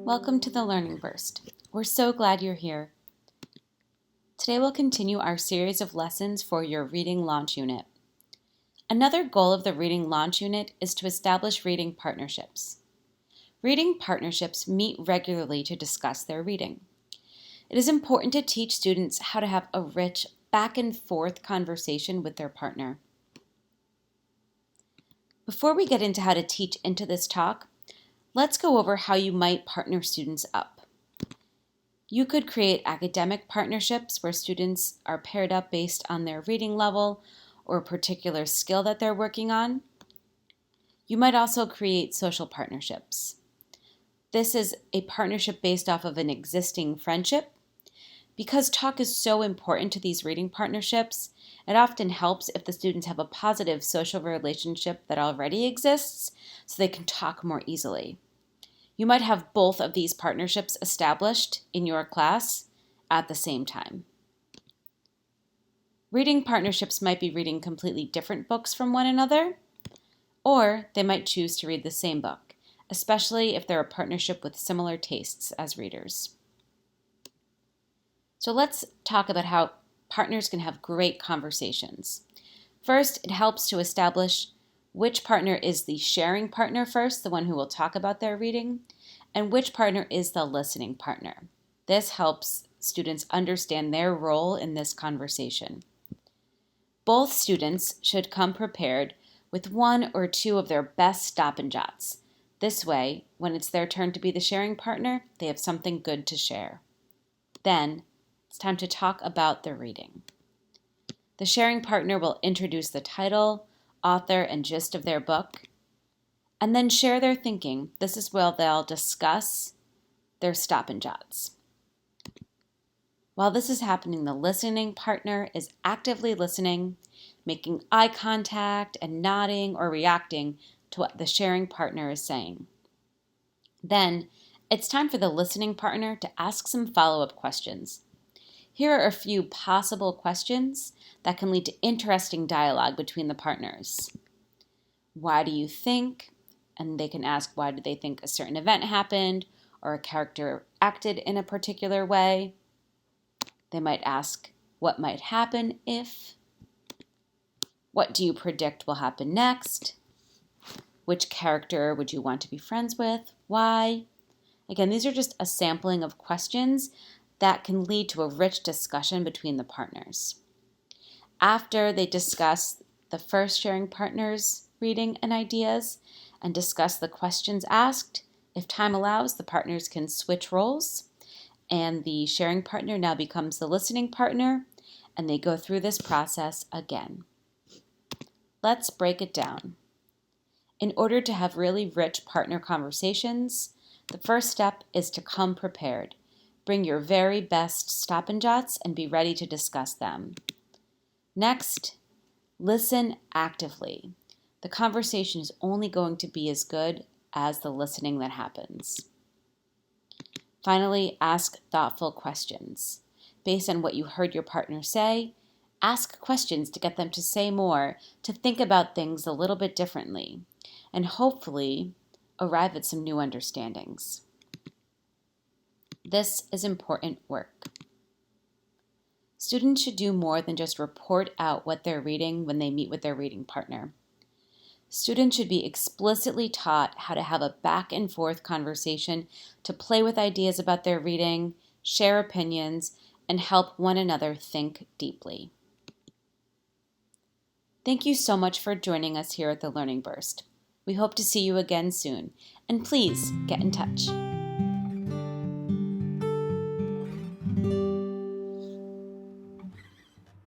Welcome to the Learning Burst. We're so glad you're here. Today we'll continue our series of lessons for your Reading Launch Unit. Another goal of the Reading Launch Unit is to establish reading partnerships. Reading partnerships meet regularly to discuss their reading. It is important to teach students how to have a rich back and forth conversation with their partner. Before we get into how to teach into this talk, let's go over how you might partner students up. You could create academic partnerships where students are paired up based on their reading level or a particular skill that they're working on. You might also create social partnerships. This is a partnership based off of an existing friendship. Because talk is so important to these reading partnerships, it often helps if the students have a positive social relationship that already exists so they can talk more easily. You might have both of these partnerships established in your class at the same time. Reading partnerships might be reading completely different books from one another, or they might choose to read the same book, especially if they're a partnership with similar tastes as readers. So let's talk about how partners can have great conversations. First, it helps to establish which partner is the sharing partner first, the one who will talk about their reading, and which partner is the listening partner. This helps students understand their role in this conversation. Both students should come prepared with one or two of their best stop and jots. This way, when it's their turn to be the sharing partner, they have something good to share. Then, it's time to talk about their reading. The sharing partner will introduce the title, author, and gist of their book, and then share their thinking. This is where they'll discuss their stop and jots. While this is happening, the listening partner is actively listening, making eye contact and nodding or reacting to what the sharing partner is saying. Then, it's time for the listening partner to ask some follow-up questions. Here are a few possible questions that can lead to interesting dialogue between the partners. Why do you think? And they can ask, why do they think a certain event happened or a character acted in a particular way? They might ask, what might happen if? What do you predict will happen next? Which character would you want to be friends with? Why? Again, these are just a sampling of questions that can lead to a rich discussion between the partners. After they discuss the first sharing partner's reading and ideas and discuss the questions asked, if time allows, the partners can switch roles and the sharing partner now becomes the listening partner, and they go through this process again. Let's break it down. In order to have really rich partner conversations, the first step is to come prepared. Bring your very best stop and jots and be ready to discuss them. Next, listen actively. The conversation is only going to be as good as the listening that happens. Finally, ask thoughtful questions. Based on what you heard your partner say, ask questions to get them to say more, to think about things a little bit differently, and hopefully arrive at some new understandings. This is important work. Students should do more than just report out what they're reading when they meet with their reading partner. Students should be explicitly taught how to have a back and forth conversation, to play with ideas about their reading, share opinions, and help one another think deeply. Thank you so much for joining us here at the Learning Burst. We hope to see you again soon, and please get in touch.